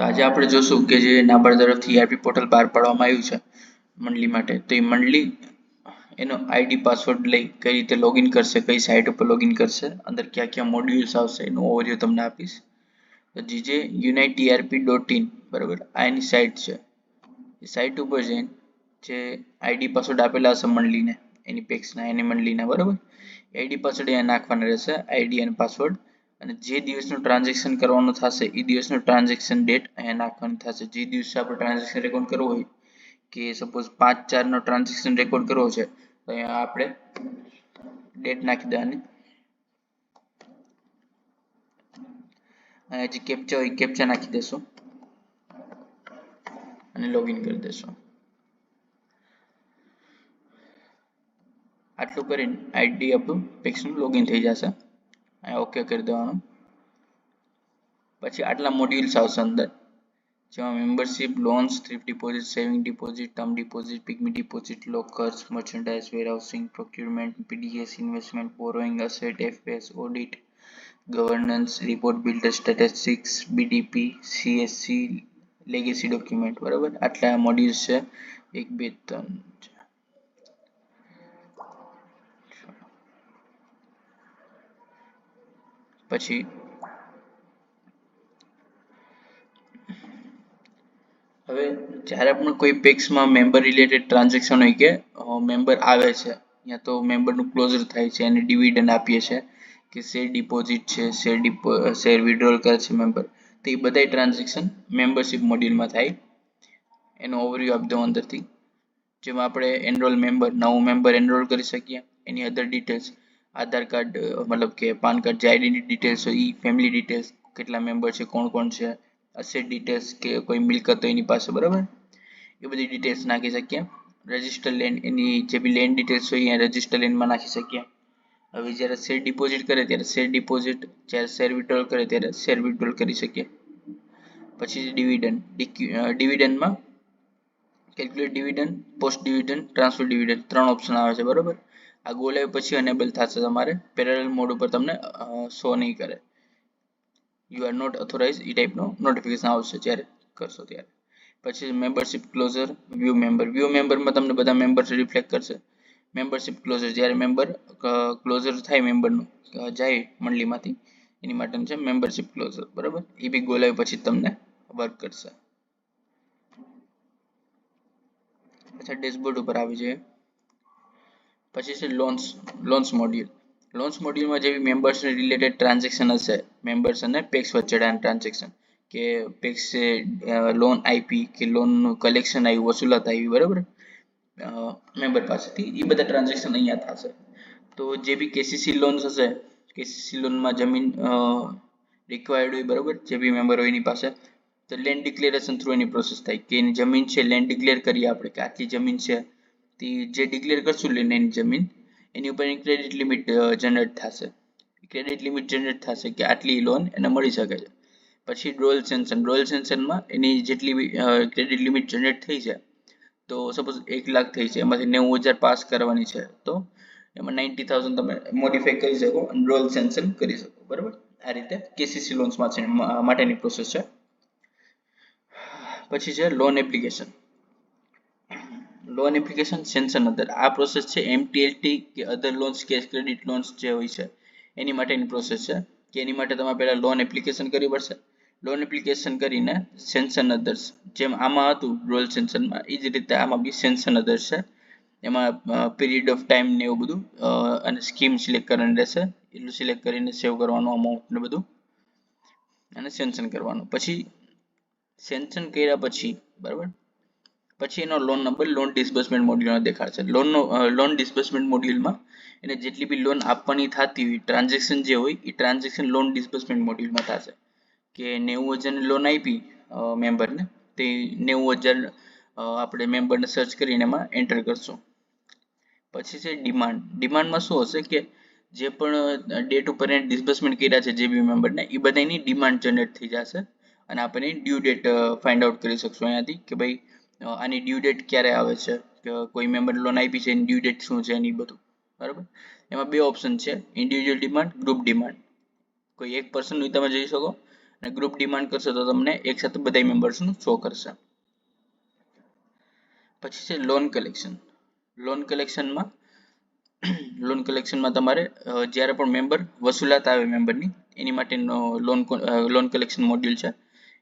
તો આજે આપણે જોશું કે જે નાબાર્ડ તરફથી ERP પોર્ટલ બહાર પાડવામાં આવ્યું છે મંડળી માટે, તો એ મંડળી એનો આઈડી પાસવર્ડ લઈ કઈ રીતે લોગિન કરશે, કઈ સાઇટ ઉપર લોગિન કરશે, અંદર ક્યાં ક્યાં મોડ્યુલ્સ આવશે એનું ઓવરવ્યુ તમને આપીશ. તો જે uniteerp.in બરાબર આ એની સાઇટ છે. એ સાઇટ ઉપર જઈને જે આઈડી પાસવર્ડ આપેલા હશે મંડળીને, એની પેક્સના એની મંડળીના બરાબર, આઈડી પાસવર્ડ અહીંયા નાખવાના રહેશે, આઈડી અને પાસવર્ડ, અને જે દિવસનું ટ્રાન્ઝેક્શન કરવાનું થશે એ દિવસનું ટ્રાન્ઝેક્શન ડેટ અહીંયા નાખવાની થશે. જે દિવસે આપણે ટ્રાન્ઝેક્શન રેકોર્ડ કરવું હોય કે સપોઝ 5/4 નો ટ્રાન્ઝેક્શન રેકોર્ડ કરવો છે તો અહીંયા આપણે ડેટ નાખી દેવાની. અહીંયા જે કેપ્ચા હોય કેપ્ચા નાખી દેશું અને લોગિન કરી દેશું. આટલું કરીને આઈડી આપણું પેક્સનું લોગિન થઈ જશે. અહીંયા ઓકે કરી દેવાનું. પછી આટલા મોડ્યુલ્સ આવશે અંદર, જેમાં membership, loans, thrift deposit, saving deposit, term deposit, pigmy deposit, lockers, merchandise, warehousing, procurement, PDS, investment, borrowing, asset, FS, audit, governance, report builder, statistics, BDP, CSC, legacy document બરાબર. આટલા મોડ્યુલ્સ છે, 1 2 3. પછી હવે જ્યારે પણ કોઈ પેક્સમાં મેમ્બર રિલેટેડ ટ્રાન્ઝેક્શન હોય કે મેમ્બર આવે છે યા તો મેમ્બરનું ક્લોઝર થાય છે, એને ડિવિડન્ડ આપીએ છે કે શેર ડિપોઝિટ છે, શેર વિડ્રોલ કરે છે મેમ્બર, તો એ બધા ટ્રાન્ઝેક્શન મેમ્બરશિપ મોડ્યુલમાં થાય. એનો ઓવરવ્યુ આપી દઉં અંદરથી, જેમાં આપણે એનરોલ મેમ્બર, નવું મેમ્બર એનરોલ કરી શકીએ, એની અધર ડિટેલ્સ, આધાર કાર્ડ મતલબ કે પાન કાર્ડ, જે આઈડેન્ટિટી ડિટેલ્સ હોય એ, ફેમિલી ડિટેલ્સ, કેટલા મેમ્બર છે, કોણ કોણ છે, અસેટ ડિટેલ્સ કે કોઈ મિલકત હોય એની પાસે બરાબર, એ બધી ડિટેલ્સ નાખી શકીએ. રજિસ્ટર લેન્ડ, એની જે બી લેન્ડ ડિટેલ્સ હોય એ રજિસ્ટર લેન્ડમાં નાખી શકીએ. હવે જ્યારે શેર ડિપોઝિટ કરે ત્યારે શેર ડિપોઝિટ, જ્યારે શેર વિડ્રોલ કરે ત્યારે શેર વિડ્રોલ કરી શકીએ. પછી ડિવિડન્ડ, ડિવિડન્ડમાં calculate dividend, post dividend, transfer dividend 3 option આવે છે બરાબર. આ ગો લાઈવ પછી અનેબલ થશે, તમારે પેરેલલ મોડ ઉપર તમને શો નહીં કરે, યુ આર નોટ ઓથોરાઇઝ એ ટાઈપનો નોટિફિકેશન આવશે જ્યારે કરશો ત્યારે. પછી મેમ્બરશિપ ક્લોઝર, વ્યૂ મેમ્બરમાં તમને બધા મેમ્બર્સ રિફ્લેક્ટ કરશે. મેમ્બરશિપ ક્લોઝર, જ્યારે મેમ્બર ક્લોઝર થાય, મેમ્બરનું જાય મંડળીમાંથી, એની માટેનું છે મેમ્બરશિપ ક્લોઝર બરાબર. એ બી ગો લાઈવ પછી તમને વર્ક કરશે. અચ્છા, ડેશબોર્ડ ઉપર આવી જાય. પછી છે લોન્સ મોડ્યુલ. લોન્સ મોડ્યુલમાં જેવી મેમ્બર્સ રિલેટેડ ટ્રાન્ઝેક્શન હશે, મેમ્બર્સ અને પેક્સ વચ્ચેના ટ્રાન્ઝેક્શન, કે પેક્સે લોન આપી કે લોનનું કલેક્શન આવ્યું, વસૂલાત આવી બરાબર મેમ્બર પાસેથી, એ બધા ટ્રાન્ઝેક્શન અહીંયા થશે. તો જે બી કેસીસી લોન્સ હશે, કેસીસી લોનમાં જમીન રિક્વાયર્ડ હોય બરાબર, જે બી મેમ્બર હોય એની પાસે, તો લેન્ડ ડિક્લેરેશન થ્રુ એની પ્રોસેસ થાય કે એની જમીન છે, લેન્ડ ડિક્લેર કરીએ આપણે કે આટલી જમીન છે, તે જે ડિક્લેર કરશું લેન્ડ એની જમીન, એની ઉપર ક્રેડિટ લિમિટ જનરેટ થશે. ક્રેડિટ લિમિટ જનરેટ થશે કે આટલી લોન એને મળી શકે છે. પછી રોયલ સેન્શનમાં એની જેટલી બી ક્રેડિટ લિમિટ જનરેટ થઈ છે, તો સપોઝ 1 લાખ થઈ છે, એમાંથી 90,000 પાસ કરવાની છે, તો એમાં 90,000 તમે મોડિફાઈ કરી શકો અને રોયલ સેન્શન કરી શકો બરાબર. આ રીતે કેસીસી લોન્સ માટેની પ્રોસેસ છે. પછી છે લોન એપ્લિકેશન. લોન એપ્લિકેશન, સેન્શન અધર, આ પ્રોસેસ છે એમટીએલટી કે અધર લોન્સ કે ક્રેડિટ લોન્સ જે હોય છે એની માટેની પ્રોસેસ છે, કે એની માટે તમારે પહેલા લોન એપ્લિકેશન કરવી પડશે. લોન એપ્લિકેશન કરીને સેન્શન અધર્સ, જેમ આમાં હતું રોયલ સેન્શનમાં, એ જ રીતે આમાં બી સેન્શન અધર્સ છે. એમાં પીરિયડ ઓફ ટાઈમ ને એવું બધું અને સ્કીમ સિલેક્ટ કરવાની રહેશે, એટલું સિલેક્ટ કરીને સેવ કરવાનું અમાઉન્ટ ને બધું અને સેન્શન કરવાનું. પછી સેન્શન કર્યા પછી બરાબર, પછી એનો લોન નંબર લોન ડિસ્બર્સમેન્ટ મોડ્યુલમાં દેખાડશે. લોન ડિસ્બર્સમેન્ટ મોડ્યુલમાં એને જેટલી બી લોન આપવાની થતી હોય, ટ્રાન્ઝેક્શન જે હોય એ ટ્રાન્ઝેક્શન લોન ડિસ્બર્સમેન્ટ મોડ્યુલમાં થશે. કે 90,000 લોન આપી મેમ્બરને, તે 90,000 આપણે મેમ્બરને સર્ચ કરીને એમાં એન્ટર કરશું. પછી છે ડિમાન્ડમાં શું હશે કે જે પણ ડેટ ઉપર એને ડિસ્બર્સમેન્ટ કર્યા છે જે બી મેમ્બરને, એ બધાની ડિમાન્ડ જનરેટ થઈ જશે અને આપણે ડ્યુ ડેટ ફાઇન્ડ આઉટ કરી શકશું અહીંયાથી કે ભાઈ આની ડ્યુ ડેટ ક્યારે આવે છે, કે કોઈ મેમ્બર લોન આપી છે એની ડ્યુ ડેટ શું છે, એની બધું બરાબર. એમાં 2 ઓપ્શન છે, ઇન્ડિવિજ્યુઅલ ડિમાન્ડ, ગ્રુપ ડિમાન્ડ. કોઈ એક પર્સનનું તમે જઈ શકો અને ગ્રુપ ડિમાન્ડ કરશો તો તમને એક સાથે બધા મેમ્બર્સનું શો કરશે. પછી છે લોન કલેક્શન. લોન કલેક્શનમાં તમારે જ્યારે પણ મેમ્બર વસૂલાત આવે મેમ્બરની એની માટેનો લોન કલેક્શન મોડ્યુલ છે.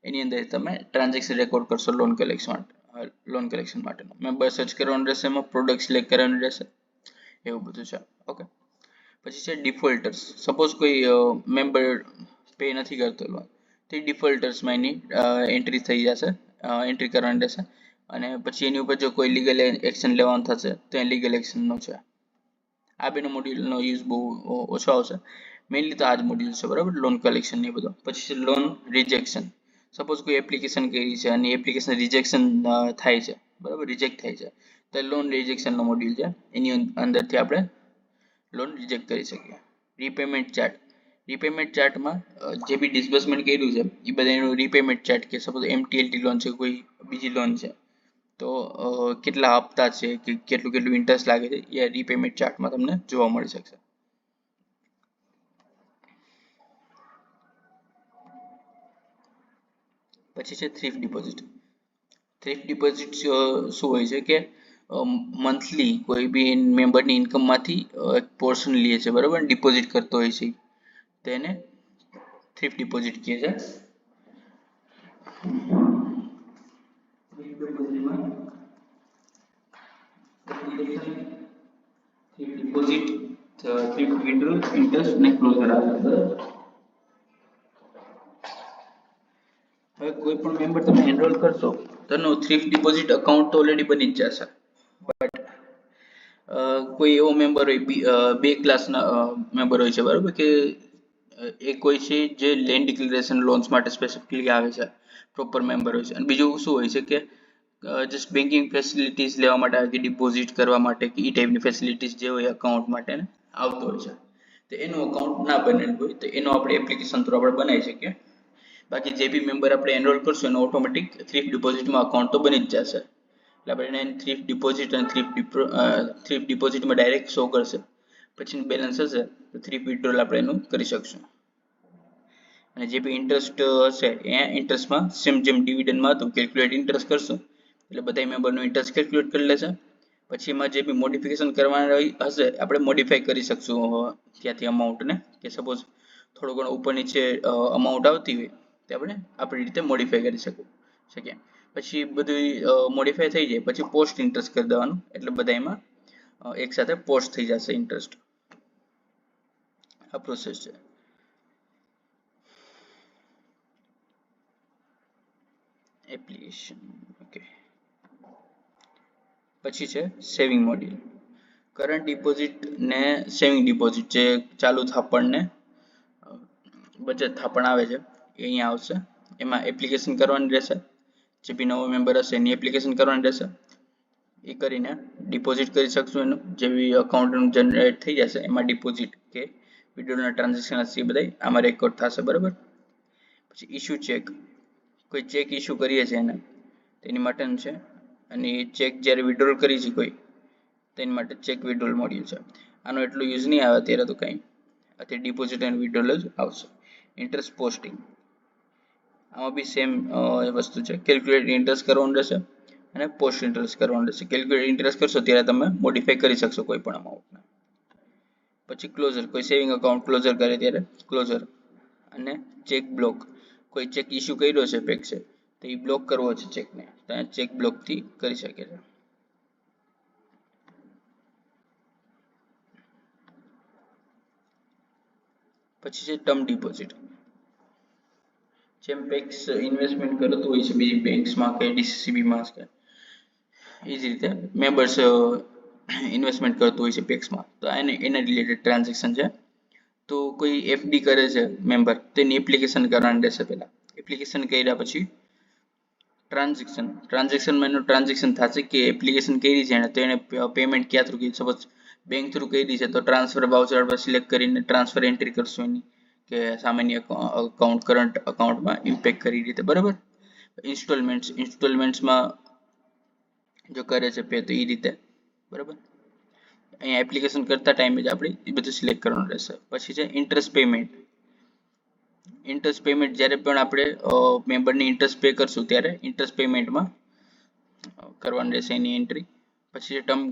એની અંદર તમે ટ્રાન્ઝેક્શન રેકોર્ડ કરશો લોન કલેક્શન માટેનો. મેમ્બર સર્ચ કરવાનું રહેશે, એમાં પ્રોડક્ટ સિલેક્ટ કરવાનું રહેશે, એવું બધું છે. ઓકે. પછી છે ડિફોલ્ટર્સ. સપોઝ કોઈ મેમ્બર પે નથી કરતો લોન, તો ડિફોલ્ટર્સમાં એની એન્ટ્રી થઈ જશે, એન્ટ્રી કરવાની રહેશે. અને પછી એની ઉપર જો કોઈ લીગલ એક્શન લેવાનું થશે તો એ લીગલ એક્શનનો છે. આ બેનો મોડ્યુલનો યુઝ બહુ ઓછો આવશે. મેઇનલી તો આ જ મોડ્યુલ છે, બરાબર, લોન કલેક્શન એ બધો. પછી છે લોન રિજેક્શન. સપોઝ કોઈ એપ્લિકેશન કરી છે અને એપ્લિકેશન રિજેક્શન થાય છે, બરાબર, રિજેક્ટ થાય છે, તો લોન રિજેક્શનનો મોડ્યુલ છે. એની અંદરથી આપણે લોન રિજેક્ટ કરી શકીએ. રીપેમેન્ટ ચાર્ટમાં જે બી ડિસ્બર્સમેન્ટ કર્યું છે એ બધા એનું રીપેમેન્ટ ચાર્ટ, કે સપોઝ એમટીએલટી લોન છે, કોઈ બીજી લોન છે, તો કેટલા હપ્તા છે કે કેટલું ઇન્ટરેસ્ટ લાગે છે એ રીપેમેન્ટ ચાર્ટમાં તમને જોવા મળી શકશે. પછી છે થ્રિફ્ટ ડિપોઝિટ. થ્રિફ્ટ ડિપોઝિટ શું હોય છે કે મંથલી કોઈ બી મેમ્બરની ઇન્કમમાંથી એક પોર્શન લે છે, બરાબર, ડિપોઝિટ કરતો હોય છે, તેને થ્રિફ્ટ ડિપોઝિટ કહે છે. ડિપોઝિટ, થ્રિફ્ટ વિથડ્રોલ, ઇન્ટરેસ્ટ અને ક્લોઝર આવે, બરાબર. હવે કોઈ પણ મેમ્બર તમે એનરોલ કરશો તો એનું થ્રિફ્ટ ડિપોઝિટ અકાઉન્ટ તો ઓલરેડી બની જ જશે. બટ કોઈ એવો મેમ્બર હોય, બે ક્લાસના મેમ્બર હોય છે, બરાબર, કે એક હોય છે જે લેન્ડ ડિક્લેરેશન લોન્સ માટે સ્પેસિફિકલી આવે છે, પ્રોપર મેમ્બર હોય છે. અને બીજું શું હોય છે કે જસ્ટ બેન્કિંગ ફેસિલિટીઝ લેવા માટે આવે, કે ડિપોઝિટ કરવા માટે, કે એ ટાઈપની ફેસિલિટીઝ જે હોય અકાઉન્ટ માટે આવતો હોય છે. તો એનું અકાઉન્ટ ના બનેલું હોય તો એનો આપણે એપ્લિકેશન થ્રુ આપણે બનાવી શકીએ. બાકી જે બી મેમ્બર આપણે એનરોલ કરશું એનો ઓટોમેટિક થ્રિફ્ટ ડિપોઝિટમાં અકાઉન્ટ તો બની જ જશે. એટલે આપણે એને થ્રિફ્ટ ડિપોઝિટ અને થ્રિફ્ટ ડિપોઝિટમાં ડાયરેક્ટ શો કરશે. પછી બેલેન્સ હશે તો થ્રિફ્ટ વિથડ્રોલ આપણે એનું કરી શકશું. અને જે બી ઇન્ટરેસ્ટ હશે એ ઇન્ટરેસ્ટમાં સેમ જેમ ડિવિડન્ડમાં હતું કેલ્ક્યુલેટ ઇન્ટરેસ્ટ કરશું એટલે બધા મેમ્બરનો ઇન્ટરેસ્ટ કેલ્ક્યુલેટ કરી લેશે. પછી એમાં જે બી મોડિફિકેશન કરવાના હશે આપણે મોડિફાઈ કરી શકશું ત્યાંથી અમાઉન્ટને, કે સપોઝ થોડું ઘણું ઉપર નીચે અમાઉન્ટ આવતી હોય તે આપણે આપણી રીતે મોડિફાઈ કરી શકીએ. પછી બધું મોડિફાઈ થઈ જાય પછી પોસ્ટ ઇન્ટરેસ્ટ કરી દેવાનું, એટલે બધા એમાં એક સાથે પોસ્ટ થઈ જશે ઇન્ટરેસ્ટ. આ પ્રોસેસ છે. એપ્લિકેશન. ઓકે. પછી છે સેવિંગ મોડ્યુલ. કરંટ ડિપોઝિટ ને સેવિંગ ડિપોઝિટ, જે ચાલુ થાપણ ને બચત થાપણ આવે છે એ અહીંયા આવશે. એમાં એપ્લિકેશન કરવાની રહેશે. જે બી નવો મેમ્બર હશે એની એપ્લિકેશન કરવાની રહેશે. એ કરીને ડિપોઝિટ કરી શકશું. એનું જે બી અકાઉન્ટ જનરેટ થઈ જશે એમાં ડિપોઝિટ કે વિડ્રોના ટ્રાન્ઝેક્શન હશે એ બધા આમાં રેકોર્ડ થશે, બરાબર. પછી ઇશ્યુ ચેક. કોઈ ચેક ઇશ્યુ કરીએ છીએ એને તેની માટેનું છે. અને એ ચેક જ્યારે વિડ્રોલ કરી છે કોઈ તેની માટે ચેક વિડ્રોલ મોડ્યુલ છે. આનો એટલો યુઝ નહીં આવે અત્યારે તો કંઈ, અત્યારે ડિપોઝિટ અને વિડ્રોલ જ આવશે. ઇન્ટરેસ્ટ પોસ્ટિંગ, આમાં બી સેમ વસ્તુ છે. કેલ્ક્યુલેટ ઇન્ટરેસ્ટ કરવાનું રહેશે અને પોસ્ટ ઇન્ટરેસ્ટ કરવાનું રહેશે. કેલ્ક્યુલેટ ઇન્ટરેસ્ટ કરશો ત્યારે તમે મોડિફાઈ કરી શકશો કોઈ પણ અમાઉન્ટને. પછી ક્લોઝર, કોઈ સેવિંગ અકાઉન્ટ ક્લોઝર કરે ત્યારે ક્લોઝર. અને ચેક બ્લોક, કોઈ ચેક ઇસ્યુ કર્યો છે પેક્સે તો એ બ્લોક કરવો છે ચેકને, તો ચેક બ્લોકથી કરી શકે છે. પછી છે ટર્મ ડિપોઝિટ. જેમ પેક્સ ઇન્વેસ્ટમેન્ટ કરતું હોય છે બીજી બેંક્સમાં કે ડીસીસીબીમાં કે એ જ રીતે મેમ્બર્સ ઇન્વેસ્ટમેન્ટ કરતું હોય છે પેક્સમાં, તો એના રિલેટેડ ટ્રાન્ઝેક્શન છે. તો કોઈ એફડી કરે છે મેમ્બર તેની એપ્લિકેશન કરવાની રહેશે. પહેલા એપ્લિકેશન કર્યા પછી ટ્રાન્ઝેક્શનમાં એનું ટ્રાન્ઝેક્શન થશે કે એપ્લિકેશન કરી છે એને તો એને પેમેન્ટ ક્યાં થ્રુ કરી. સપોઝ બેંક થ્રુ કરી છે તો ટ્રાન્સફર વાઉચર પર સિલેક્ટ કરીને ટ્રાન્સફર એન્ટ્રી કરશું એની, કે સામાન્ય અકાઉન્ટ કરંટ અકાઉન્ટમાં ઇમ્પેક્ટ કરી રીતે, બરાબર. ઇન્સ્ટોલમેન્ટ્સમાં જો કરે છે પે તો એ રીતે, બરાબર. અહીંયા એપ્લિકેશન કરતા ટાઈમે જ આપણે એ બધું સિલેક્ટ કરવાનું રહેશે. પછી છે ઇન્ટરેસ્ટ પેમેન્ટ. ઇન્ટરેસ્ટ પેમેન્ટ જ્યારે પણ આપણે મેમ્બરને ઇન્ટરેસ્ટ પે કરશું ત્યારે ઇન્ટરેસ્ટ પેમેન્ટમાં કરવાની રહેશે એની એન્ટ્રી. પછી છે ટર્મ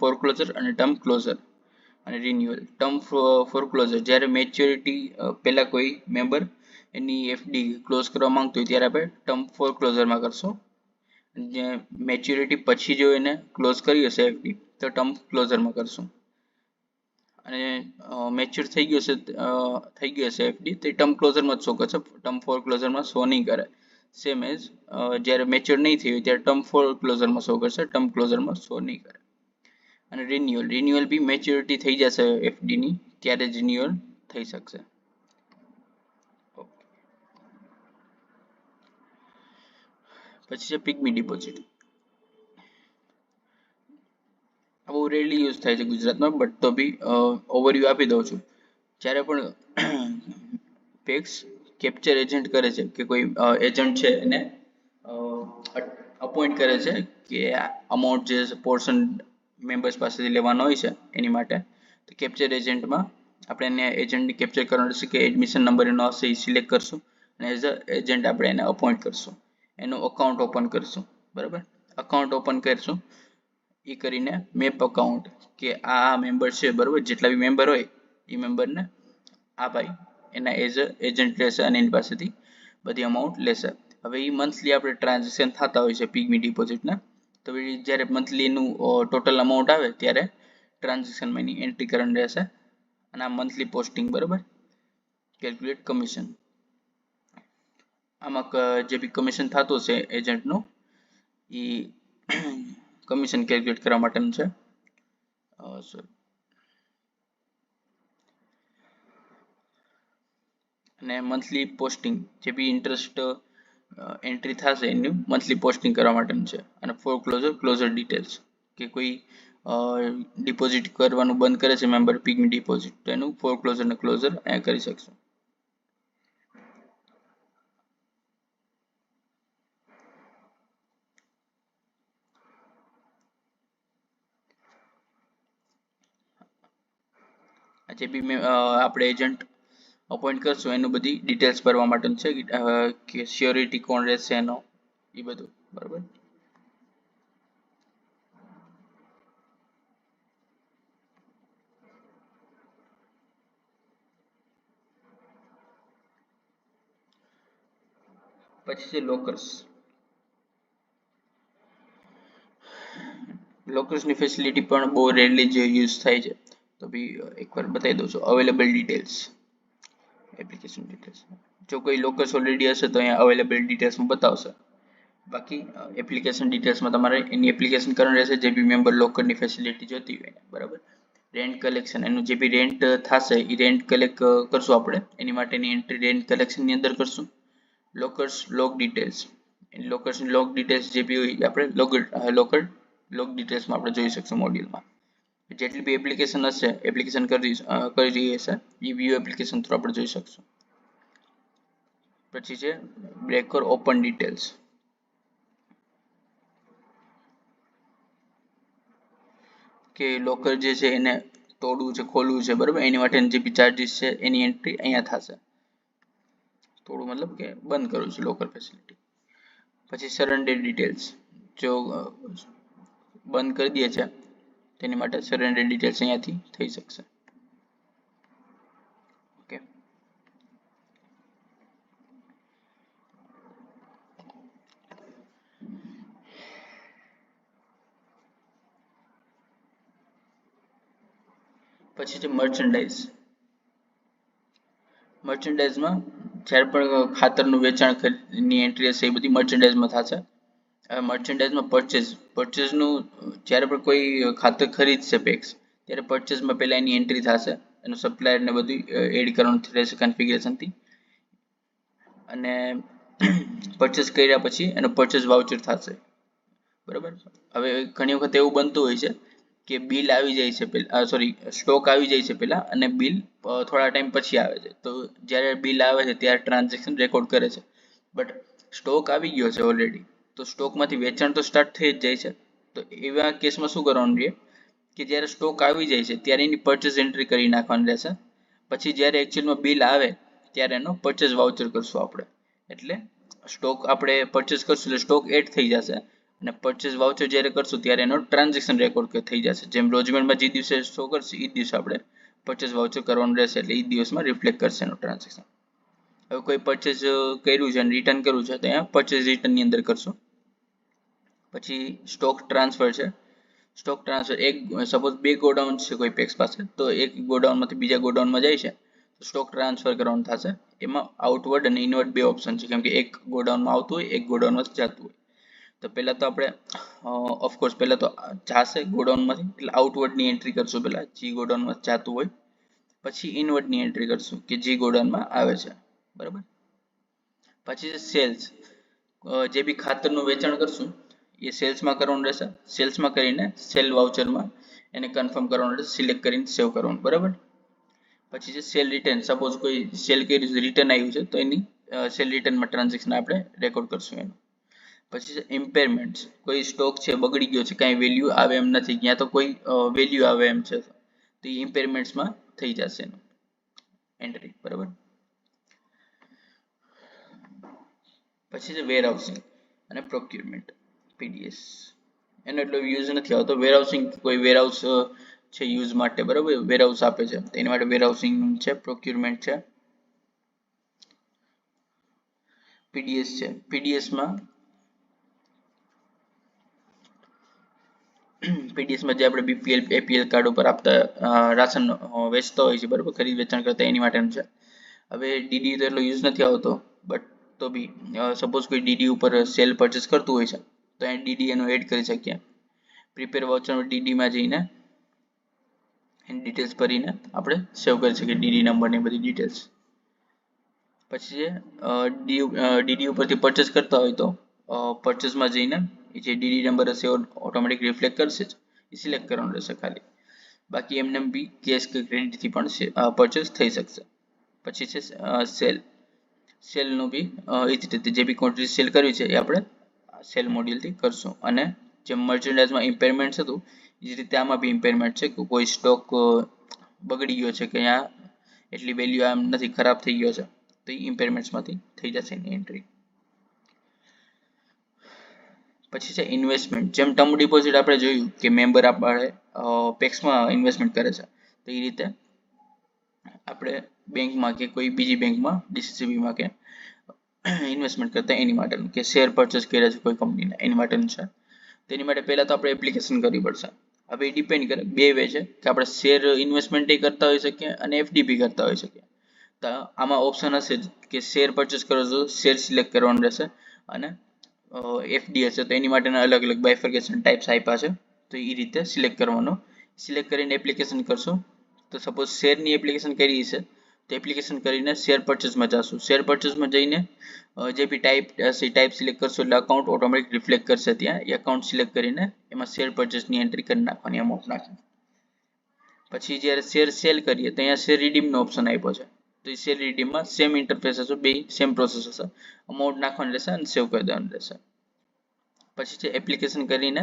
ફોરક્લોઝર અને ટર્મ ક્લોઝર અને રિન્યુઅલ. ટર્મ ફોરક્લોઝર જ્યારે મેચ્યોરિટી પહેલા કોઈ મેમ્બર એની એફડી ક્લોઝ કરવા માંગતો હોય ત્યારે આપણે ટર્મ ફોરક્લોઝરમાં કરશું. જે મેચ્યોરિટી પછી જો એને ક્લોઝ કરી હશે એફડી તો ટર્મ ક્લોઝરમાં કરશું. અને મેચ્યોર થઈ ગયું હશે એફડી તો ટર્મ ક્લોઝરમાં જ શો કરશે, ટર્મ ફોરક્લોઝરમાં શો નહીં કરે. સેમ એઝ જ્યારે મેચ્યોર નહીં થઈ હોય ત્યારે ટર્મ ફોરક્લોઝરમાં શો કરશે, ટર્મ ક્લોઝરમાં શો નહીં કરે. અને રિન્યુઅલ બી મેચ્યોરિટી થઈ જશે એફડી ની ત્યારે જ રિન્યુઅલ થઈ શકશે. પછી છે પિગમી ડિપોઝિટ. આ બહુ રેરલી યુઝ થાય છે ગુજરાતમાં, બટ તો બી ઓવરવ્યુ આપી દઉં છું. જ્યારે પણ પેક્સ કેપ્ચર એજન્ટ કરે છે કે કોઈ એજન્ટ છે એને અપોઇન્ટ કરે છે કે અમાઉન્ટ જે પોર્શન મેમ્બર્સ પાસેથી લેવાનો હોય છે એની માટે, તો કેપ્ચર એજન્ટમાં આપણે એને એજન્ટને કેપ્ચર કરવાનું રહેશે કે એડમિશન નંબર એનો હશે એ સિલેક્ટ કરશું અને એઝ અ એજન્ટ આપણે એને અપોઇન્ટ કરશું, એનું અકાઉન્ટ ઓપન કરશું. બરાબર, અકાઉન્ટ ઓપન કરશું એ કરીને મેપ અકાઉન્ટ કે આ મેમ્બર છે, બરાબર, જેટલા બી મેમ્બર હોય એ મેમ્બરને આ ભાઈ એના એઝ અ એજન્ટ લેશે અને એની પાસેથી બધી અમાઉન્ટ લેશે. હવે એ મંથલી આપણે ટ્રાન્ઝેક્શન થતા હોય છે પિગમી ડિપોઝિટના, તો જ્યારે મંથલીનું ટોટલ અમાઉન્ટ આવે ત્યારે ટ્રાન્ઝેક્શનમાં એની એન્ટ્રી કરવાની રહેશે અને આ મંથલી પોસ્ટિંગ, બરાબર, કેલ્ક્યુલેટ કમિશન. આમાં જે બી કમિશન થતું હશે એજન્ટનું એ કમિશન કેલ્ક્યુલેટ કરવા માટેનું છે. અને મંથલી પોસ્ટિંગ જે બી ઇન્ટરેસ્ટ એન્ટ્રી થશે એનું મંથલી પોસ્ટિંગ કરવા માટેનું છે. અને ક્લોઝર ડિટેલ્સ કે કોઈ ડિપોઝિટ કરવાનું બંધ કરે છે મેમ્બર પિગમી ડિપોઝિટ, તો એનું ફોરક્લોઝર અને ક્લોઝર અહીંયા કરી શકશું. જે બી આપણે એજન્ટ અપોઇન્ટ કરશું એનું બધી ડિટેલ્સ ભરવા માટેનું છે કે સ્યોરિટી કોણ રહેશે એનો, એ બધું. બરાબર, પછી છે લોકર્સ. લોકર્સની ફેસિલિટી પણ બહુ રેરલી જે યુઝ થાય છે, તો બી એકવાર બતાવી દઉં છું. Available details, application details. જો કોઈ લોકર્સ ઓલરેડી હશે તો અહીંયા અવેલેબલ ડિટેલ્સમાં બતાવશે. બાકી એપ્લિકેશન ડિટેલ્સમાં તમારે એની એપ્લિકેશન કરવાની રહેશે જે બી મેમ્બર લોકરની ફેસિલિટી જોતી હોય. બરાબર, રેન્ટ કલેક્શન, એનું જે બી રેન્ટ થશે એ રેન્ટ કલેક્ટ કરશું આપણે, એની માટેની એન્ટ્રી રેન્ટ કલેક્શનની અંદર કરશું. Lockers log details, લોકર્સની log details જે બી હોય આપણે લોકર લોગ ડિટેલ્સમાં આપણે જોઈ શકશું મોડ્યુલમાં. જેટલી બી એપ્લિકેશન હશે, એપ્લિકેશન કરી રહી હશે એ વ્યૂ એપ્લિકેશન થ્રુ આપણે જોઈ શકશું. પછી છે બ્રેકર ઓપન ડિટેલ્સ, કે લોકર જે છે એને તોડવું છે, ખોલવું છે, બરાબર, એની માટે જે બી ચાર્જીસ છે એની એન્ટ્રી અહીંયા થશે. તોડવું મતલબ કે બંધ કરવું છે લોકર ફેસિલિટી. પછી સરેન્ડર ડિટેલ્સ, જો બંધ કરી દે છે તેની માટે સરેન્ડર ડિટેલ્સ અહીંયાથી થઈ શકશે. ઓકે, પછી છે મર્ચેન્ડાઇઝ. મર્ચેન્ડાઇઝમાં જ્યારે પણ ખાતરનું વેચાણની એન્ટ્રી હશે એ બધી મર્ચેન્ડાઇઝમાં થશે. મર્ચેન્ડાઇઝમાં પરચેઝનું જ્યારે પણ કોઈ ખાતર ખરીદશે પેક્સ ત્યારે પરચેઝમાં પહેલા એની એન્ટ્રી થશે, એનું સપ્લાયર ને બધું એડ કરવાનું રહેશે કન્ફિગરેશનથી. અને પરચેઝ કર્યા પછી એનો પરચેઝ વાઉચર થશે. બરાબર, હવે ઘણી વખત એવું બનતું હોય છે કે બિલ આવી જાય છે પેલા, સોરી, સ્ટોક આવી જાય છે પેલા અને બિલ થોડા ટાઈમ પછી આવે છે. તો જ્યારે બિલ આવે છે ત્યારે ટ્રાન્ઝેક્શન રેકોર્ડ કરે છે, બટ સ્ટોક આવી ગયો છે ઓલરેડી, તો સ્ટોકમાંથી વેચાણ તો સ્ટાર્ટ થઈ જ જાય છે. તો એવા કેસમાં શું કરવાનું રહે કે જ્યારે સ્ટોક આવી જાય છે ત્યારે એની પરચેઝ એન્ટ્રી કરી નાખવાની રહેશે. પછી જ્યારે એકચ્યુઅલમાં બિલ આવે ત્યારે એનો પરચેસ વાઉચર કરશું આપણે. એટલે સ્ટોક આપણે પરચેસ કરશું એટલે સ્ટોક એડ થઈ જશે અને પરચેસ વાઉચર જ્યારે કરશું ત્યારે એનો ટ્રાન્ઝેક્શન રેકોર્ડ થઈ જશે. જેમ રોજમેન્ટમાં જે દિવસે શો કરશે એ જ દિવસે આપણે પરચેસ વાઉચર કરવાનું રહેશે એટલે એ દિવસમાં રિફ્લેક્ટ કરશે એનું ટ્રાન્ઝેક્શન. હવે કોઈ પરચેસ કર્યું છે અને રિટર્ન કરવું છે તો અહીંયા પરચેસ રિટર્નની અંદર કરશું. પછી સ્ટોક ટ્રાન્સફર છે. સ્ટોક ટ્રાન્સફર એક સપોઝ બે ગોડાઉન છે કોઈ પેક્સ પાસે તો એક ગોડાઉનમાંથી બીજા ગોડાઉનમાં જાય છે તો સ્ટોક ટ્રાન્સફર કરવાનું થશે. એમાં આઉટવર્ડ અને ઇનવર્ડ બે ઓપ્શન છે કેમ કે એક ગોડાઉનમાં આવતું હોય એક ગોડાઉનમાં જતું હોય. તો પહેલા તો આપણે ઓફકોર્સ પહેલા તો જાશે ગોડાઉનમાંથી એટલે આઉટવર્ડની એન્ટ્રી કરશું પહેલા જે ગોડાઉનમાં જતું હોય, પછી ઇનવર્ડની એન્ટ્રી કરશું કે જે ગોડાઉનમાં આવે છે. બરાબર. પછી છે સેલ્સ. જે બી ખાતરનું વેચાણ કરશું એ સેલ્સમાં કરવાનું રહેશે. સેલ્સમાં કરીને સેલ વાઉચરમાં એને કન્ફર્મ કરવાનું રહેશે, સિલેક્ટ કરીને સેવ કરવાનું. બરાબર. પછી છે સેલ રિટર્ન. સપોઝ કોઈ સેલ કર્યું છે રિટર્ન આવ્યું છે તો એની સેલ રિટર્નમાં ટ્રાન્ઝેક્શન આપણે રેકોર્ડ કરશું એનું. પછી છે ઇમ્પેરમેન્ટ. કોઈ સ્ટોક છે બગડી ગયો છે કાંઈ વેલ્યુ આવે એમ નથી, ત્યાં તો કોઈ વેલ્યુ આવે એમ છે તો એ ઇમ્પેરમેન્ટ્સમાં થઈ જશે એનું એન્ટ્રી. બરાબર. પછી છે વેરહાઉસિંગ અને પ્રોક્યુરમેન્ટ પીડીએસ. એનો એટલો યુઝ નથી આવતો. વેરહાઉસિંગ કોઈ વેરહાઉસ છે યુઝ માટે, બરાબર, વેરહાઉસ આપે છે એની માટે વેરહાઉસિંગ છે. પ્રોક્યુરમેન્ટ છે. પીડીએસ છે. પીડીએસમાં જે આપણે બીપીએલ એપીએલ કાર્ડ ઉપર આપતા રાશન વેચતા હોય છે, બરાબર, ખરીદ વેચાણ કરતા એની માટેનું છે. હવે ડીડી તો એટલો યુઝ નથી આવતો બટ તો બી સપોઝ કોઈ ડીડી ઉપર સેલ પરચેસ કરતું હોય છે તો અહીં ડીડી એનું એડ કરી શકીએ. પ્રિપેર વાઉચર ડીડીમાં જઈને એની ડિટેલ્સ ભરીને આપણે સેવ કરી શકીએ ડીડી નંબરની બધી ડિટેલ્સ. પછી ડીડી ઉપરથી પરચેસ કરતા હોય તો પરચેસમાં જઈને જે ડીડી નંબર હશે ઓટોમેટિક રિફ્લેક્ટ કરશે જ, એ સિલેક્ટ કરવાનું રહેશે ખાલી. બાકી એમને બી કેશ કે ક્રેડિટથી પણ પરચેસ થઈ શકશે. પછી છે સેલ. સેલનું બી એ જ રીતે જે બી ક્વોન્ટિટી સેલ કરવી છે એ આપણે સેલ મોડ્યુલથી કરશું. અને જે મર્ચેન્ડાઇઝમાં ઇમ્પેરમેન્ટ હતું એ જ રીતે આમાં બી ઇમ્પેરમેન્ટ છે કે કોઈ સ્ટોક બગડી ગયો છે કે અહીંયા એટલી વેલ્યુ આમ નથી, ખરાબ થઈ ગયો છે તો એ ઇમ્પેરમેન્ટ્સમાંથી થઈ જશે એની એન્ટ્રી. પછી છે ઇન્વેસ્ટમેન્ટ. જેમ ટર્મ ડિપોઝિટ આપણે જોયું કે મેમ્બર આપણે પેક્સમાં ઇન્વેસ્ટમેન્ટ કરે છે તો એ રીતે આપણે બેંકમાં કે કોઈ બીજી બેંકમાં ડીસીસીબીમાં કે ઇન્વેસ્ટમેન્ટ કરતા એની માટેનું કે શેર પરચેસ કર્યા છે કોઈ કંપનીના એની માટેનું છે. તેની માટે પહેલા તો આપણે એપ્લિકેશન કરવી પડશે. હવે એ ડિપેન્ડ કરે, બે વે છે કે આપણે શેર ઇન્વેસ્ટમેન્ટ કરતા હોઈ શકીએ અને એફડીપી કરતા હોઈ શકીએ. તો આમાં ઓપ્શન હશે કે શેર પરચેસ કરો તો શેર સિલેક્ટ કરવાનું રહેશે અને એફડી હશે તો એની માટેના અલગ અલગ બાયફર્કેશન ટાઈપ્સ આપ્યા છે તો એ રીતે સિલેક્ટ કરવાનું. સિલેક્ટ કરીને એપ્લિકેશન કરશું. તો સપોઝ શેરની એપ્લિકેશન કરી છે તો એપ્લિકેશન કરીને શેર પરચેસમાં જશું. શેર પરચેસમાં જઈને જે બી ટાઈપ હશે ટાઈપ સિલેક્ટ કરશો એટલે અકાઉન્ટ ઓટોમેટિક રિફ્લેક્ટ કરશે ત્યાં. એ અકાઉન્ટ સિલેક્ટ કરીને એમાં શેર પરચેસની એન્ટ્રી કરી નાખવાની, અમાઉન્ટ નાખી. પછી જ્યારે શેર સેલ કરીએ તો અહીંયા શેર રિડીમનો ઓપ્શન આપ્યો છે તો એ શેર રિડીમમાં સેમ ઇન્ટરફેસ હશે, બે સેમ પ્રોસેસ હશે. અમાઉન્ટ નાખવાની રહેશે અને સેવ કરી દેવાનું રહેશે. પછી છે એપ્લિકેશન કરીને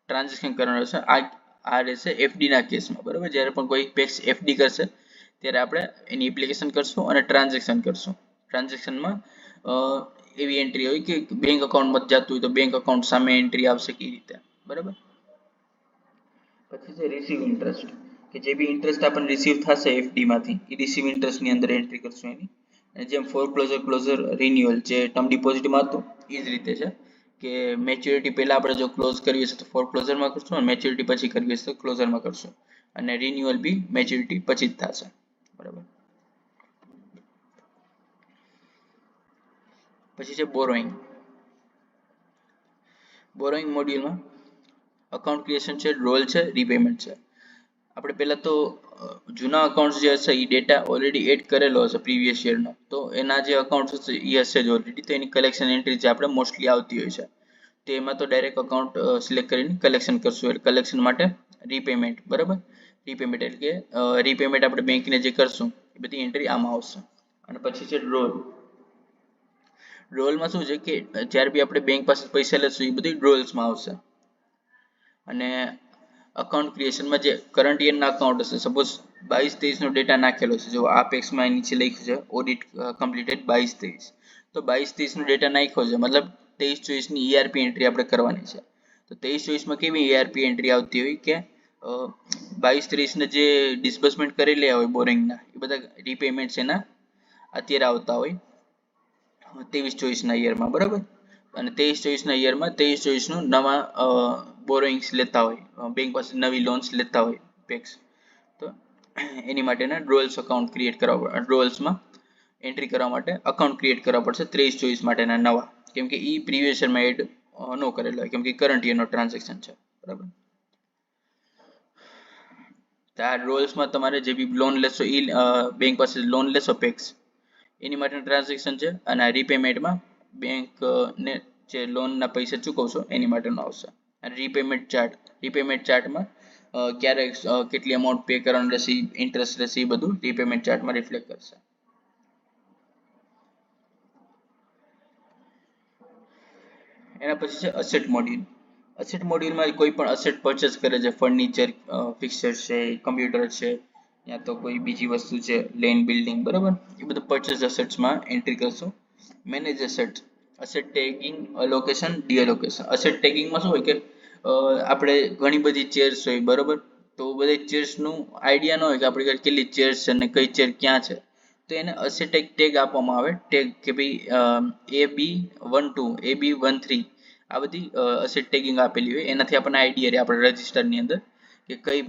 ટ્રાન્ઝેક્શન કરવાનું રહેશે. આ રહેશે એફડીના કેસમાં, બરાબર. જ્યારે પણ કોઈ પેક્સ એફડી કરશે ત્યારે આપણે એની એપ્લિકેશન કરશું અને ટ્રાન્ઝેક્શન કરશું. ટ્રાન્ઝેક્શનમાં એવી એન્ટ્રી હોય કે બેંક અકાઉન્ટમાં જતું હોય તો બેંક અકાઉન્ટ સામે એન્ટ્રી આવશે એ રીતે, બરાબર. પછી છે રિસીવ ઇન્ટરેસ્ટ કે જે બી ઇન્ટરેસ્ટ આપણને રિસીવ થશે એફડીમાંથી એ રિસીવ ઇન્ટરેસ્ટની અંદર એન્ટ્રી કરશું એની. અને જેમ ક્લોઝર રિન્યુઅલ જે ટર્મ ડિપોઝિટમાં હતું એ જ રીતે છે કે મેચ્યોરિટી પહેલા આપણે જો ક્લોઝ કરવી હશે તો ફોરક્લોઝરમાં કરશું અને મેચ્યોરિટી પછી કરવી હશે તો ક્લોઝરમાં કરશું અને રિન્યુઅલ બી મેચ્યોરિટી પછી જ થશે, બરાબર. પછી છે બોરોઈંગ. બોરોઈંગ મોડ્યુલમાં અકાઉન્ટ ક્રિએશન છે, રોલ છે, રીપેમેન્ટ છે. આપણે પહેલા તો જૂના અકાઉન્ટ્સ જે હશે એ ડેટા ઓલરેડી એડ કરેલો હશે પ્રીવિયસ યરનો તો એના જે અકાઉન્ટ હશે એ હશે જ ઓલરેડી તો એની કલેક્શન એન્ટ્રી જે આપણે મોસ્ટલી આવતી હોય છે તો એમાં તો ડાયરેક્ટ અકાઉન્ટ સિલેક્ટ કરીને કલેક્શન કરશું. એટલે કલેક્શન માટે રીપેમેન્ટ, બરાબર. રીપેમેન્ટ એટલે કે રીપેમેન્ટ આપણે બેંકને જે કરશું એ બધી એન્ટ્રી આમાં આવશે. અને પછી છે રોલ. રોલમાં શું છે કે જ્યારે બી આપણે બેંક પાસે પૈસા લેશું એ બધી રોલ્સમાં આવશે. અને અકાઉન્ટ ક્રિએશનમાં જે કરંટ યરના અકાઉન્ટ હશે, સપોઝ 22-23 નો ડેટા નાખેલો છે. જો આ પેક્સમાં નીચે લખ્યું છે ઓડિટ કમ્પ્લીટેડ 22-23, તો 22-23 નો ડેટા નાખ્યો છે, મતલબ 23-24 ની ERP એન્ટ્રી આપણે કરવાની છે. તો 23-24 માં કેવી ERP એન્ટ્રી આવતી હોય કે 22-23 ને જે ડિસ્બર્સમેન્ટ કરેલા હોય બોરિંગના એ બધા રીપેમેન્ટ્સ એના અત્યારે આવતા હોય 23-24 ના યરમાં, બરાબર. અને 23-24 ના યરમાં 23-24 નું નવા બોરોઈંગ્સ લેતા હોય, બેંક પાસે નવી લોન્સ લેતા હોય પેક્સ, તો એની માટેના ડ્રોઅલ્સ અકાઉન્ટ ક્રિએટ કરવા, ડ્રોઅલ્સમાં એન્ટ્રી કરવા માટે અકાઉન્ટ ક્રિએટ કરવા પડશે 23-24 માટેના નવા, કેમ કે ઈ પ્રીવિયસ યરમાં એડ નો કરેલો હોય, કેમ કે કરંટ યરનો ટ્રાન્ઝેક્શન છે, બરાબર. તો આ ડ્રોઅલ્સમાં તમારે જે બી લોન લેશો ઈ બેંક પાસે લોન લેશો પેક્સ એની માટેનું ટ્રાન્ઝેક્શન છે, અને આ રીપેમેન્ટમાં બેંક ને જે લોનના પૈસા ચૂકવશો એની માટેનું આવશે. અને રીપેમેન્ટ ચાર્ટમાં ક્યારે કેટલી અમાઉન્ટ પે કરવાનું રહેશે, ઇન્ટરેસ્ટ રહેશે, એ બધું રીપેમેન્ટ ચાર્ટમાં રિફ્લેક્ટ કરશે. એના પછી છે અસેટ મોડ્યુલ. અસેટ મોડ્યુલમાં કોઈ પણ અસેટ પરચેસ કરે છે, ફર્નિચર, ફિક્સર છે, કમ્પ્યુટર છે, યા તો કોઈ બીજી વસ્તુ છે, લેન્ડ બિલ્ડિંગ, બરાબર, એ બધું પરચેસ અસેટ્સમાં એન્ટ્રી કરશો. Manage asset, asset tagging, allocation, deallocation. Asset ટેગિંગમાં શું હોય કે આપણે ઘણી બધી ચેર્સ હોય, બરાબર, તો બધી ચેર્સનું આઈડિયા ન હોય કે આપણી ઘરે કેટલી ચેર્સ છે અને કઈ ચેર ક્યાં છે, તો એને અસેટ ટેગ આપવામાં આવે, ટેગ કે ભાઈ AB12, AB13, આ બધી અસેટ ટેગિંગ આપેલી હોય, એનાથી આપણને આઈડિયા રહે આપણે રજિસ્ટરની અંદર કે કઈ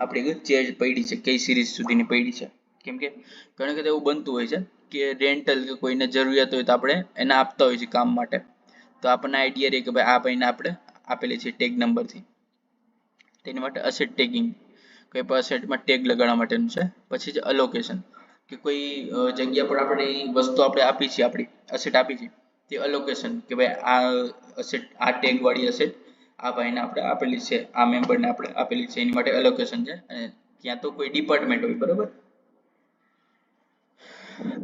આપણી ચેર પડી છે, કઈ સિરીઝ સુધીની પડી છે. કેમ કે ઘણી વખત એવું બનતું હોય છે કે રેન્ટલ કે કોઈને જરૂરિયાત હોય તો આપણે એને આપતા હોય છે કામ માટે, તો આપણને આઈડિયા રહે કે ભાઈ આ ભાઈને આપણે આપેલી છે ટેગ નંબરથી, તેની માટે અસેટ ટેગિંગ, કોઈ પણ અસેટમાં ટેગ લગાડવા માટેનું છે. પછી છે અલોકેશન, કે કોઈ જગ્યા પર આપણે વસ્તુ આપણે આપી છે, આપણી અસેટ આપી છે, તે અલોકેશન કે ભાઈ આ અસેટ, આ ટેગ વાળી અસેટ આ ભાઈને આપણે આપેલી છે, આ મેમ્બરને આપણે આપેલી છે, એની માટે અલોકેશન છે. અને ત્યાં તો કોઈ ડિપાર્ટમેન્ટ હોય, બરાબર,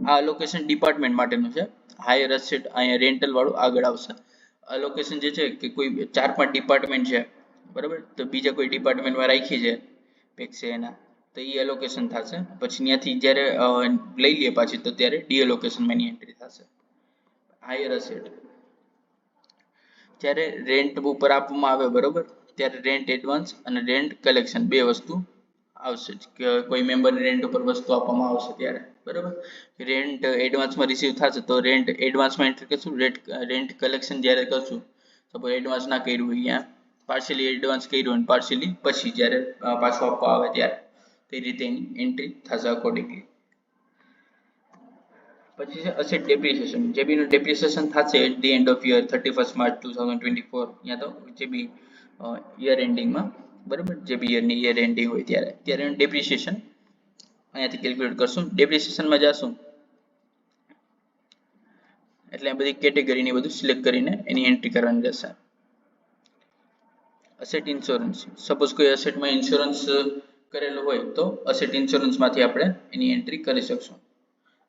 આ અલોકેશન ડિપાર્ટમેન્ટ માટેનું છે. હાયર અસેટ અહીંયા રેન્ટલ વાળું આગળ આવશે. અલોકેશન જે છે કે કોઈ 4-5 ડિપાર્ટમેન્ટ છે, બરાબર, તો બીજા કોઈ ડિપાર્ટમેન્ટમાં રાખી છે પેક્સ એના, તો એ એલોકેશન થશે. પછી ત્યાંથી જ્યારે લઈ લઈએ પાછી, તો ત્યારે ડીએલોકેશનમાં એની એન્ટ્રી થશે. હાયર અસેટ, જ્યારે રેન્ટ ઉપર આપવામાં આવે, બરોબર, ત્યારે રેન્ટ એડવાન્સ અને રેન્ટ કલેક્શન બે વસ્તુ આવશે કે કોઈ મેમ્બરને રેન્ટ ઉપર વસ્તુ આપવામાં આવશે ત્યારે, બરાબર. રેન્ટ એડવાન્સમાં રિસીવ થશે તો રેન્ટ એડવાન્સમાં એન્ટ્રી કરશું, રેન્ટ કલેક્શન જ્યારે કરશું, સપોઝ એડવાન્સ ના કર્યું હોય, અહીંયા પાર્શિયલી એડવાન્સ કર્યું અને પાર્શિયલી પછી જ્યારે પાછું આપવા આવે ત્યારે, તે રીતે એની એન્ટ્રી થશે અકોર્ડિંગલી. પછી છે અસેટ ડેપ્રિસિએશન, જે બીનું ડેપ્રિસિએશન થશે at the end of year 31st March 2024, યા તો જે બી યર એન્ડિંગમાં, બરાબર, જે બી યરની યર એન્ડિંગ હોય ત્યારે એનું ડેપ્રિસિએશન અહીંયાથી કેલ્ક્યુલેટ કરશું. ડેપ્રિસિએશનમાં જશું એટલે આ બધી કેટેગરીની બધું સિલેક્ટ કરીને એની એન્ટ્રી કરવાની રહેશે. અસેટ ઇન્સ્યોરન્સ, સપોઝ કોઈ અસેટમાં ઇન્સ્યોરન્સ કરેલું હોય તો અસેટ ઇન્સ્યોરન્સમાંથી આપણે એની એન્ટ્રી કરી શકશું.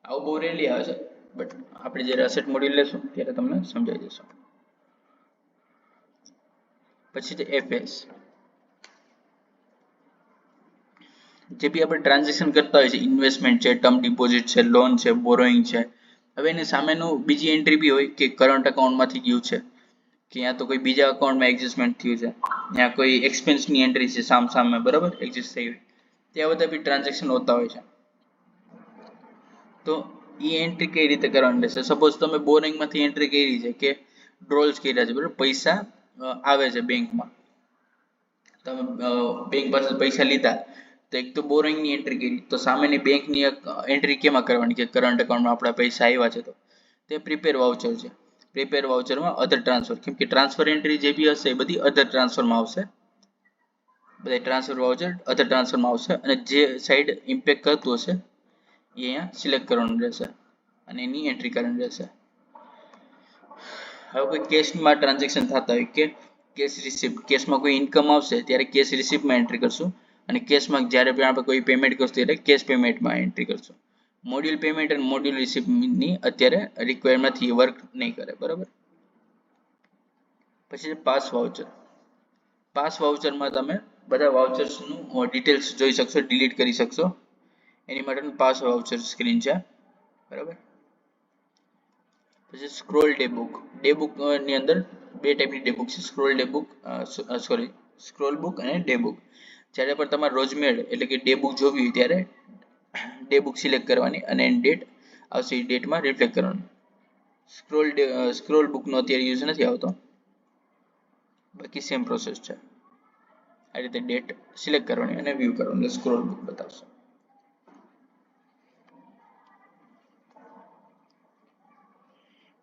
આવું બહુ રેલી આવે છે, બટ આપણે જ્યારે અસેટ મોડ્યુલ લેશું ત્યારે તમને સમજાઈ જશે. પછી છે એફએસ, જે બી આપણે ટ્રાન્ઝેક્શન કરતા હોય છે, ઇન્વેસ્ટમેન્ટ છે, ટર્મ ડિપોઝિટ છે, લોન છે, બોરોઈંગ છે, હવે એની સામેનું બીજી એન્ટ્રી બી હોય કે કરંટ અકાઉન્ટમાંથી ગયું છે, કે યા તો કોઈ બીજા અકાઉન્ટમાં એડજસ્ટમેન્ટ થયું છે, યા કોઈ એક્સપેન્સની એન્ટ્રી છે સામે, બરાબર, એડજસ્ટ થઈ હોય, ત્યાં બધા બી ટ્રાન્ઝેક્શન હોતા હોય છે. તો એ એન્ટ્રી કઈ રીતે કરવાની રહેશે? સપોઝ તમે બોરિંગમાંથી એન્ટ્રી કરી છે કે ડ્રોલ્સ કર્યા છે, બરાબર, પૈસા આવે છે બેંકમાં, તમે બેંક પાસે પૈસા લીધા, તો એક તો બોરિંગની એન્ટ્રી કરી, તો સામેની બેંકની એન્ટ્રી કેમાં કરવાની કે કરંટ એકાઉન્ટમાં આપણા પૈસા આવ્યા છે, તો તે પ્રીપેર વાઉચર છે. પ્રીપેર વાઉચરમાં અધર ટ્રાન્સફર, કેમ કે ટ્રાન્સફર એન્ટ્રી જે બી હશે એ બધી અધર ટ્રાન્સફરમાં આવશે, બધા ટ્રાન્સફર વાઉચર અધર ટ્રાન્સફરમાં આવશે, અને જે સાઈડ ઇમ્પેક્ટ કરતું હશે એ અહીંયા સિલેક્ટ કરવાનું રહેશે અને એની એન્ટ્રી કરવાની રહેશે. હવે કોઈ કેશમાં ટ્રાન્ઝેક્શન થતા હોય કે કેશ રિસિપ્ટ, કેશમાં કોઈ ઇન્કમ આવશે ત્યારે કેશ રિસિપ્ટમાં એન્ટ્રી કરશું, અને કેશમાં જ્યારે પણ આપણે કોઈ પેમેન્ટ કરશું ત્યારે કેશ પેમેન્ટમાં એન્ટ્રી કરશું. મોડ્યુલ પેમેન્ટ અને મોડ્યુલ રિસિપ્ટની અત્યારે રિક્વાયરમેન્ટ નથી, વર્ક નહીં કરે, બરાબર. પછી પાસ વાઉચર, પાસ વાઉચરમાં તમે બધા વાઉચર્સનું ડિટેલ્સ જોઈ શકશો, ડિલીટ કરી શકશો. એની માટેનું પાસ વાઉચર સ્ક્રીન છે, બરાબર. પછી scroll day book. Day book ની અંદર બે ટાઈપની ડે બુક છે, સ્ક્રોલ બુક અને ડે બુક. જ્યારે પણ તમારે રોજમેર એટલે કે ડે બુક જોવી હોય ત્યારે ડે બુક સિલેક્ટ કરવાની અને એની ડેટ આવશે, એ ડેટમાં રિફ્લેક્ટ કરવાનું. સ્ક્રોલ બુકનો અત્યારે યુઝ નથી આવતો, બાકી સેમ પ્રોસેસ છે. આ રીતે ડેટ સિલેક્ટ કરવાની અને વ્યૂ કરવાનું, એટલે સ્ક્રોલ બુક બતાવશે.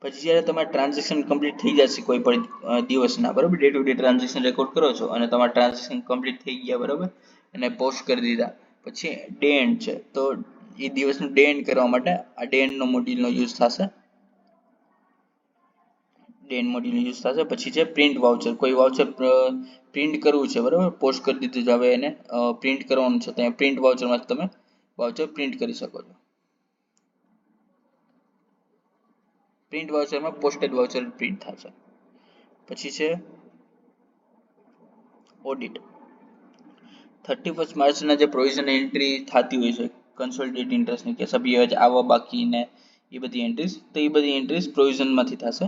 પછી જ્યારે તમારા ટ્રાન્ઝેક્શન કમ્પ્લીટ થઈ જશે કોઈ પણ દિવસના, બરાબર, day to day transaction record કરો છો અને તમારા ટ્રાન્ઝેક્શન કમ્પ્લીટ થઈ ગયા, બરાબર, અને પોસ્ટ કરી દીધા, પછી ડે એન્ડ છે, તો એ દિવસનું ડે એન્ડ કરવા માટે આ ડે એન્ડનો મોડ્યુલનો યુઝ થશે. ડે એન્ડ મોડ્યુલનો યુઝ થશે. પછી છે પ્રિન્ટ વાઉચર. કોઈ વાઉચર પ્રિન્ટ કરવું છે, બરાબર, પોસ્ટ કરી દીધું છે, હવે એને પ્રિન્ટ કરવાનું છે, ત્યાં પ્રિન્ટ વાઉચરમાં તમે વાઉચર પ્રિન્ટ કરી શકો છો. પ્રિન્ટ વાઉચરમાં પોસ્ટેડ વાઉચર પ્રિન્ટ થશે. પછી છે ઓડિટ. 31 માર્ચના જે પ્રોવિઝન એન્ટ્રી થતી હોય છે કન્સોલિડેટેડ ઇન્ટરેસ્ટની, કે સભ્ય આવવા બાકી ને એ બધી એન્ટ્રીઝ, તો એ બધી એન્ટ્રીઝ પ્રોવિઝનમાંથી થશે.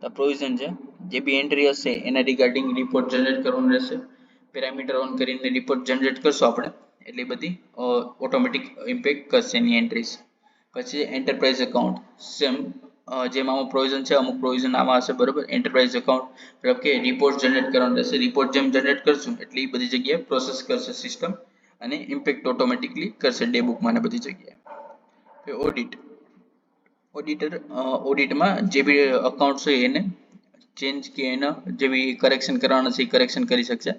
તો પ્રોવિઝન છે, જે બી એન્ટ્રી હશે એના રિગાર્ડિંગ રિપોર્ટ જનરેટ કરવાનું રહેશે. પેરામીટર ઓન કરીને રિપોર્ટ જનરેટ કરશો આપણે, એટલે બધી ઓટોમેટિક ઇમ્પેક્ટ કરશે એની એન્ટ્રીઝ. પછી એન્ટરપ્રાઇઝ એકાઉન્ટ, સેમ જેમ આમાં પ્રોવિઝન છે, અમુક પ્રોવિઝન આમાં હશે, બરોબર. એન્ટરપ્રાઇઝ એકાઉન્ટ મતલબ કે રિપોર્ટ જનરેટ કરવાનો રહેશે. રિપોર્ટ જેમ જનરેટ કરશું એટલે એ બધી જગ્યાએ પ્રોસેસ કરશે સિસ્ટમ અને ઇમ્પેક્ટ ઓટોમેટિકલી કરશે ડે બુકમાં ને બધી જગ્યાએ. ઓડિટ. ઓડિટમાં જે બી અકાઉન્ટ છે એને ચેન્જ કે એના જે બી કરેક્શન કરવાના છે એ કરેક્શન કરી શકશે.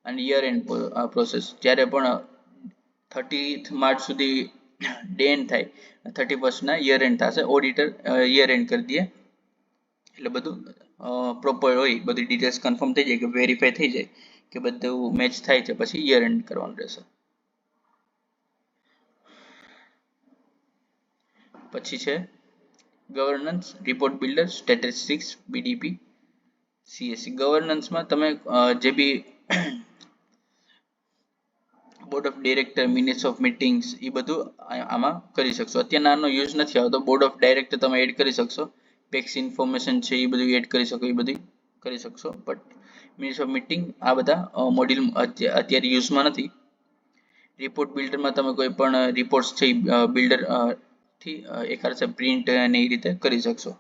અને યર એન્ડ પ્રોસેસ, જ્યારે પણ 30th માર્ચ સુધી ડે એન્ડ થાય, 31st યર એન્ડ થશે. ઓડિટર યર એન્ડ કરી દે એટલે બધું પ્રોપર હોય, બધી ડિટેલ્સ કન્ફર્મ થઈ જાય, કે વેરીફાઈ થઈ જાય કે બધું મેચ થાય છે, પછી યર એન્ડ કરવાનું રહેશે. પછી છે governance, report builder, statistics, BDP, CSC. ગવર્નન્સમાં તમે જે બી board of director, minutes of meetings, એ બધું આમાં કરી શકશો. અત્યારે આનો યુઝ નથી આવતો. બોર્ડ ઓફ ડાયરેક્ટર તમે એડ કરી શકશો, પેક્સ ઇન્ફોર્મેશન છે એ બધું એડ કરી શકો, એ બધી કરી શકશો, બટ મિનિટ્સ ઓફ મીટિંગ આ બધા મોડ્યુલ અત્યારે યુઝમાં નથી. રિપોર્ટ બિલ્ડરમાં તમે કોઈ પણ રિપોર્ટ્સ છે બિલ્ડર થી એકાદ પ્રિન્ટ અને એ રીતે કરી શકશો.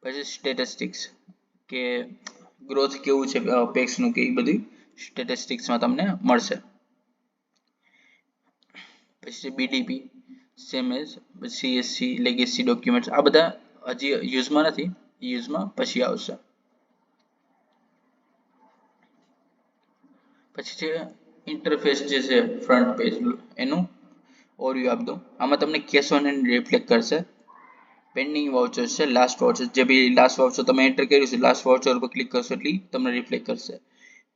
પછી સ્ટેટિસ્ટિક્સ, કે ગ્રોથ કેવું છે પેક્સનું, કે એ બધી સ્ટેટિસ્ટિક્સમાં તમને મળશે. પછી BDP, same as CSC, legacy documents, આ બધા હજી યુઝમાં નથી, યુઝમાં પછી આવશે. પછી છે ઇન્ટરફેસ જે છે ફ્રન્ટ પેજ, એનું ઓવરવ્યુ આપી દઉં. આમાં તમને કેશ ઓન હેન્ડ રિફ્લેક્ટ કરશે. પેન્ડિંગ વાઉચર છે, લાસ્ટ વાઉચર, જે બી લાસ્ટ વાઉચર તમે એન્ટર કર્યું છે, લાસ્ટ વાઉચર પર ક્લિક કરશો એટલે તમને રિફ્લેક્ટ કરશે.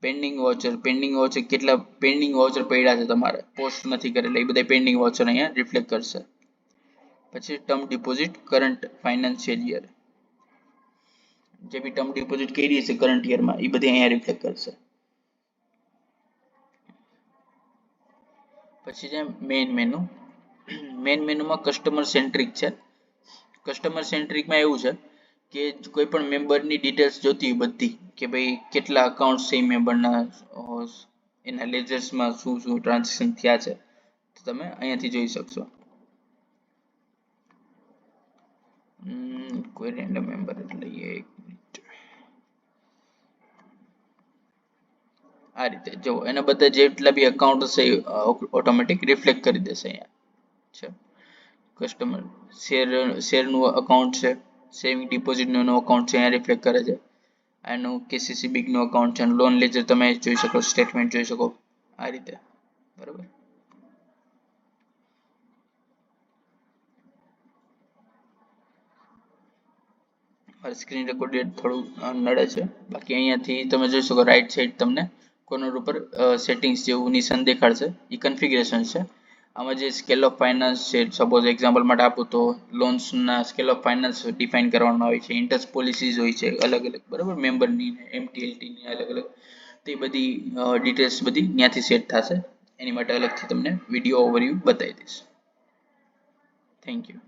પેન્ડિંગ વાઉચર કેટલા પેન્ડિંગ વાઉચર પડ્યા છે તમારે, પોસ્ટ નથી કરેલા, એ બધા પેન્ડિંગ વાઉચર અહીંયા રિફ્લેક્ટ કરશે. પછી term deposit, current financial year, જે બી ટર્મ ડિપોઝિટ કરી છે કરંટ યરમાં, એ બધી અહીંયા રિફ્લેક્ટ કરશે. પછી છે મેઇન મેનુમાં કસ્ટમર સેન્ટ્રિક છે. કસ્ટમર સેન્ટ્રિકમાં એવું છે કે કોઈ પણ મેમ્બરની ડિટેલ્સ જોતી હોય બધી, કે ભાઈ કેટલા અકાઉન્ટ છે મેમ્બરના, એના લેજર્સમાં શું શું ટ્રાન્ઝેક્શન થયા છે, તો તમે અહીંયાથી જોઈ શકશો. કોઈ રેન્ડમ મેમ્બર લઈએ, આ રીતે જો એના બધા જેટલા બી અકાઉન્ટ હશે ઓટોમેટિક રિફ્લેક્ટ કરી દેશે. અહીંયા છે કસ્ટમર શેરનું અકાઉન્ટ છે, સેવિંગ ડિપોઝિટનું એનું અકાઉન્ટ છે, અહીંયા રિફ્લેક્ટ કરે છે. આનું કેસીસી બેંકનું અકાઉન્ટ છે, લોન લેજર તમે જોઈ શકો, સ્ટેટમેન્ટ જોઈ શકો, આ રીતે, બરાબર. મારી સ્ક્રીન રેકોર્ડેડ થોડું નડે છે, બાકી અહીંયાથી તમે જોઈ શકો રાઈટ સાઈડ તમને કોર્નર ઉપર સેટિંગ્સ જેવું નિશાન દેખાડશે, એ કન્ફિગરેશન છે. આમાં જે સ્કેલ ઓફ ફાઇનાન્સ છે, સપોઝ એક્ઝામ્પલ માટે આપું તો લોન્સના સ્કેલ ઓફ ફાઇનાન્સ ડિફાઇન કરવામાં આવે છે, ઇન્ટરેસ્ટ પોલિસીઝ હોય છે અલગ અલગ, બરાબર, મેમ્બરની એમટીએલટીની અલગ અલગ, તે બધી ડિટેલ્સ બધી ત્યાંથી સેટ થશે. એની માટે અલગથી તમને વિડીયો ઓવરવ્યૂ બતાવી દઈશ. Thank you.